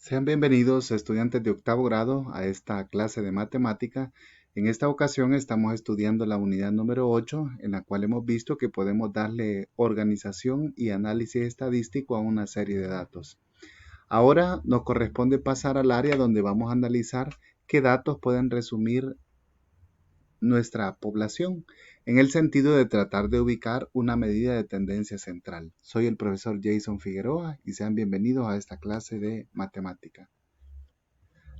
Sean bienvenidos, estudiantes de octavo grado, a esta clase de matemática. En esta ocasión estamos estudiando la unidad número 8, en la cual hemos visto que podemos darle organización y análisis estadístico a una serie de datos. Ahora nos corresponde pasar al área donde vamos a analizar qué datos pueden resumir nuestra población, en el sentido de tratar de ubicar una medida de tendencia central. Soy el profesor Jason Figueroa y sean bienvenidos a esta clase de matemática.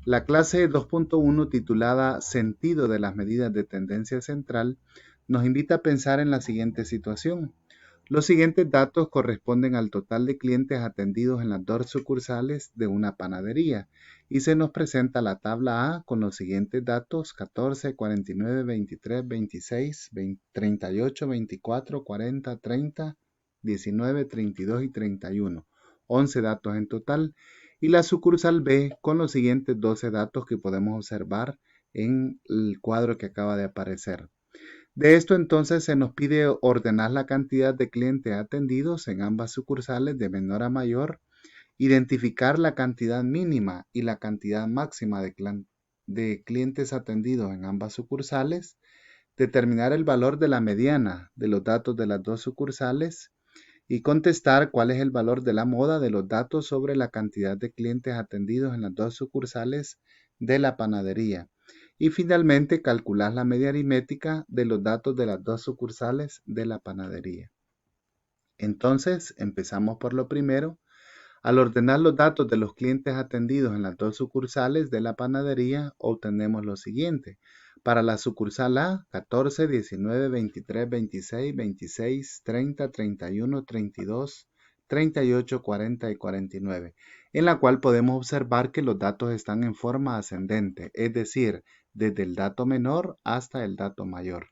La clase 2.1 titulada Sentido de las medidas de tendencia central nos invita a pensar en la siguiente situación. Los siguientes datos corresponden al total de clientes atendidos en las dos sucursales de una panadería y se nos presenta la tabla A con los siguientes datos 14, 49, 23, 26, 38, 24, 40, 30, 19, 32 y 31. 11 datos en total y la sucursal B con los siguientes 12 datos que podemos observar en el cuadro que acaba de aparecer. De esto entonces se nos pide ordenar la cantidad de clientes atendidos en ambas sucursales de menor a mayor, identificar la cantidad mínima y la cantidad máxima de clientes atendidos en ambas sucursales, determinar el valor de la mediana de los datos de las dos sucursales y contestar cuál es el valor de la moda de los datos sobre la cantidad de clientes atendidos en las dos sucursales de la panadería. Y finalmente calcular la media aritmética de los datos de las dos sucursales de la panadería. Entonces, empezamos por lo primero. Al ordenar los datos de los clientes atendidos en las dos sucursales de la panadería, obtenemos lo siguiente. Para la sucursal A, 14, 19, 23, 26, 26, 30, 31, 32, 38, 40 y 49, en la cual podemos observar que los datos están en forma ascendente, es decir, desde el dato menor hasta el dato mayor.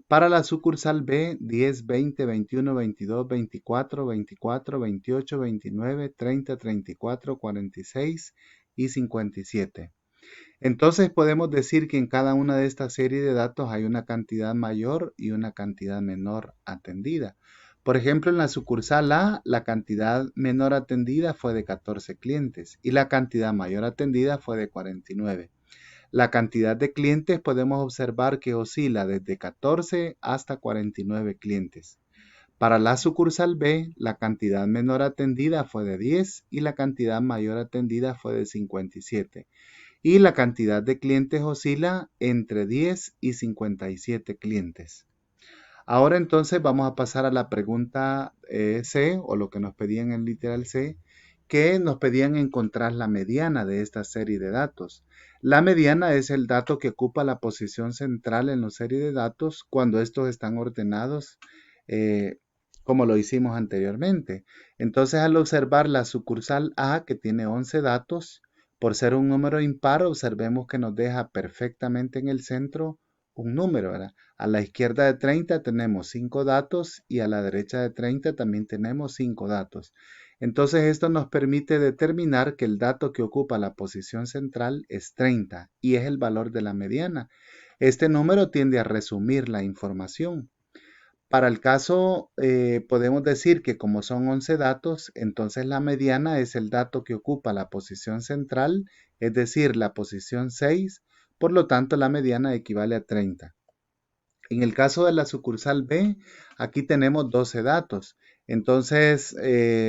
Para la sucursal B, 10, 20, 21, 22, 24, 24, 28, 29, 30, 34, 46 y 57. Entonces podemos decir que en cada una de estas series de datos hay una cantidad mayor y una cantidad menor atendida. Por ejemplo, en la sucursal A, la cantidad menor atendida fue de 14 clientes y la cantidad mayor atendida fue de 49. La cantidad de clientes podemos observar que oscila desde 14 hasta 49 clientes. Para la sucursal B, la cantidad menor atendida fue de 10 y la cantidad mayor atendida fue de 57. Y la cantidad de clientes oscila entre 10 y 57 clientes. Ahora entonces vamos a pasar a la pregunta C, o lo que nos pedían en literal C, que nos pedían encontrar la mediana de esta serie de datos. La mediana es el dato que ocupa la posición central en la serie de datos cuando estos están ordenados eh, como lo hicimos anteriormente. Entonces, al observar la sucursal A, que tiene 11 datos, por ser un número impar, observemos que nos deja perfectamente en el centro un número, ¿verdad? A la izquierda de 30 tenemos 5 datos y a la derecha de 30 también tenemos 5 datos. Entonces esto nos permite determinar que el dato que ocupa la posición central es 30 y es el valor de la mediana. Este número tiende a resumir la información. Para el caso, podemos decir que como son 11 datos, entonces la mediana es el dato que ocupa la posición central, es decir, la posición 6, por lo tanto la mediana equivale a 30. En el caso de la sucursal B, aquí tenemos 12 datos. Entonces,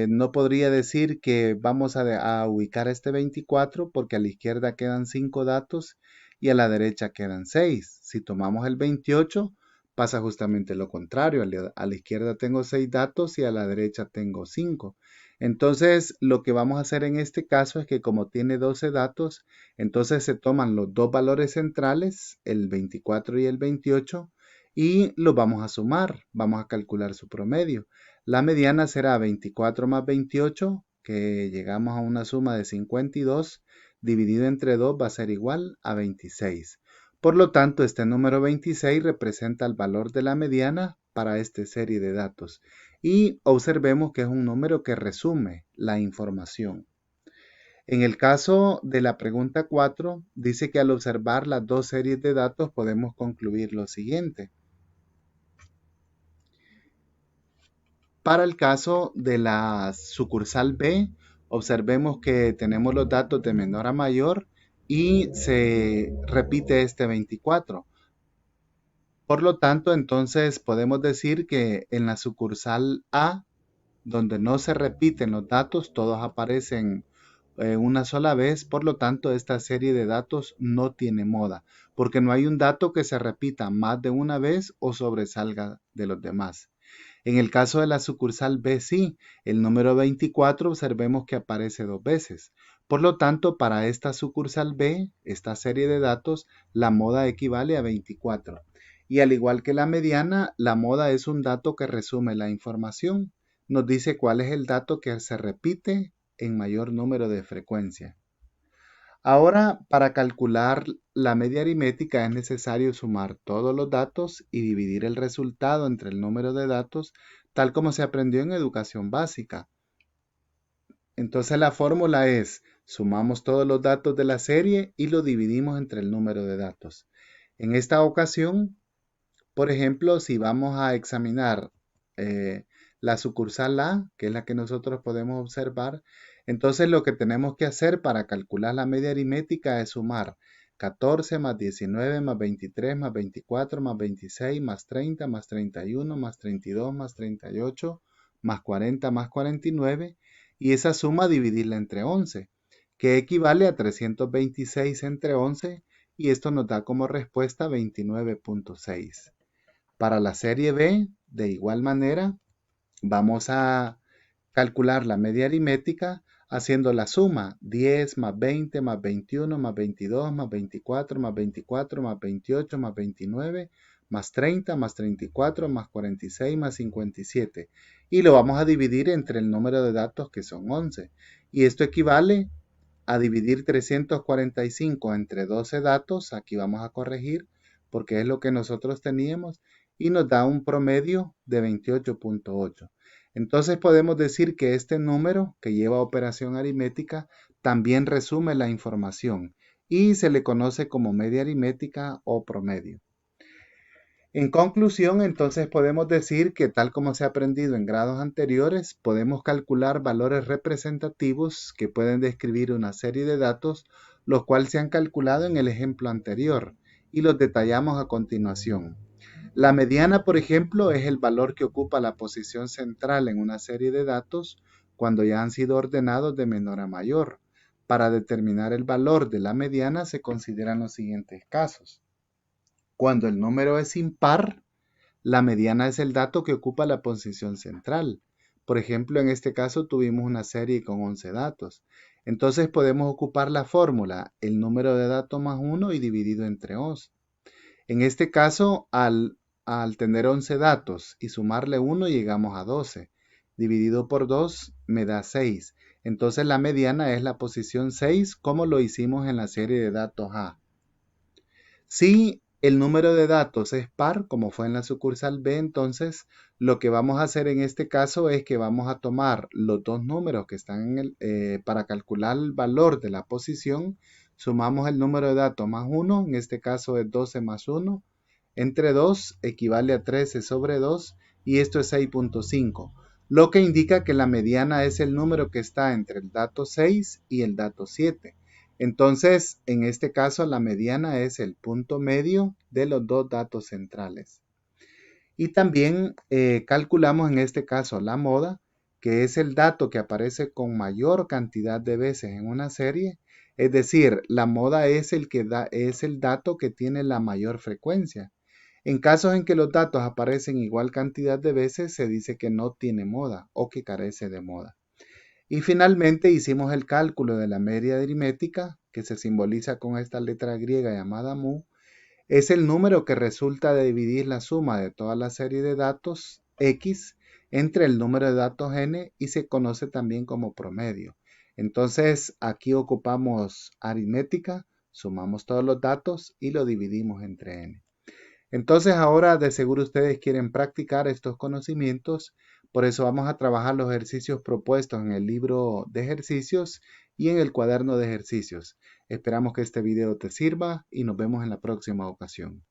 no podría decir que vamos a ubicar este 24 porque a la izquierda quedan 5 datos y a la derecha quedan 6. Si tomamos el 28, pasa justamente lo contrario. A la izquierda tengo 6 datos y a la derecha tengo 5. Entonces, lo que vamos a hacer en este caso es que como tiene 12 datos, entonces se toman los dos valores centrales, el 24 y el 28, y los vamos a sumar, vamos a calcular su promedio. La mediana será 24 más 28, que llegamos a una suma de 52, dividido entre 2 va a ser igual a 26. Por lo tanto, este número 26 representa el valor de la mediana para esta serie de datos. Y observemos que es un número que resume la información. En el caso de la pregunta 4, dice que al observar las dos series de datos podemos concluir lo siguiente. Para el caso de la sucursal B, Observemos que tenemos los datos de menor a mayor y se repite este 24. Por lo tanto, entonces podemos decir que en la sucursal A, donde no se repiten los datos, todos aparecen una sola vez, por lo tanto esta serie de datos no tiene moda, porque no hay un dato que se repita más de una vez o sobresalga de los demás. En el caso de la sucursal B, sí, el número 24 observemos que aparece dos veces. Por lo tanto, para esta sucursal B, esta serie de datos, la moda equivale a 24. Y al igual que la mediana, la moda es un dato que resume la información. Nos dice cuál es el dato que se repite en mayor número de frecuencia. Ahora, para calcular la media aritmética es necesario sumar todos los datos y dividir el resultado entre el número de datos, tal como se aprendió en educación básica. Entonces la fórmula es, sumamos todos los datos de la serie y lo dividimos entre el número de datos. En esta ocasión, por ejemplo, si vamos a examinar la sucursal A, que es la que nosotros podemos observar, entonces lo que tenemos que hacer para calcular la media aritmética es sumar 14 más 19 más 23 más 24 más 26 más 30 más 31 más 32 más 38 más 40 más 49 y esa suma dividirla entre 11, que equivale a 326 entre 11 y esto nos da como respuesta 29.6. Para la serie B, de igual manera, vamos a calcular la media aritmética haciendo la suma 10 más 20 más 21 más 22 más 24 más 24 más 28 más 29 más 30 más 34 más 46 más 57 y lo vamos a dividir entre el número de datos que son 11 y esto equivale a dividir 345 entre 12 datos, aquí vamos a corregir porque es lo que nosotros teníamos y nos da un promedio de 28.8. Entonces podemos decir que este número que lleva operación aritmética también resume la información y se le conoce como media aritmética o promedio. En conclusión, entonces podemos decir que tal como se ha aprendido en grados anteriores, podemos calcular valores representativos que pueden describir una serie de datos, los cuales se han calculado en el ejemplo anterior y los detallamos a continuación. La mediana, por ejemplo, es el valor que ocupa la posición central en una serie de datos cuando ya han sido ordenados de menor a mayor. Para determinar el valor de la mediana se consideran los siguientes casos. Cuando el número es impar, la mediana es el dato que ocupa la posición central. Por ejemplo, en este caso tuvimos una serie con 11 datos. Entonces podemos ocupar la fórmula, el número de datos más 1 y dividido entre 2. En este caso, al tener 11 datos y sumarle 1 llegamos a 12. Dividido por 2 me da 6. Entonces la mediana es la posición 6 como lo hicimos en la serie de datos A. Si el número de datos es par, como fue en la sucursal B, entonces lo que vamos a hacer en este caso es que vamos a tomar los dos números que están para calcular el valor de la posición, sumamos el número de datos más 1, en este caso es 12 más 1, entre 2 equivale a 13 sobre 2 y esto es 6.5, lo que indica que la mediana es el número que está entre el dato 6 y el dato 7. Entonces, en este caso, la mediana es el punto medio de los dos datos centrales. Y también calculamos en este caso la moda, que es el dato que aparece con mayor cantidad de veces en una serie. Es decir, la moda es el dato que tiene la mayor frecuencia. En casos en que los datos aparecen igual cantidad de veces, se dice que no tiene moda o que carece de moda. Y finalmente hicimos el cálculo de la media aritmética, que se simboliza con esta letra griega llamada mu. Es el número que resulta de dividir la suma de toda la serie de datos x entre el número de datos n y se conoce también como promedio. Entonces aquí ocupamos aritmética, sumamos todos los datos y lo dividimos entre n. Entonces ahora de seguro ustedes quieren practicar estos conocimientos, por eso vamos a trabajar los ejercicios propuestos en el libro de ejercicios y en el cuaderno de ejercicios. Esperamos que este video te sirva y nos vemos en la próxima ocasión.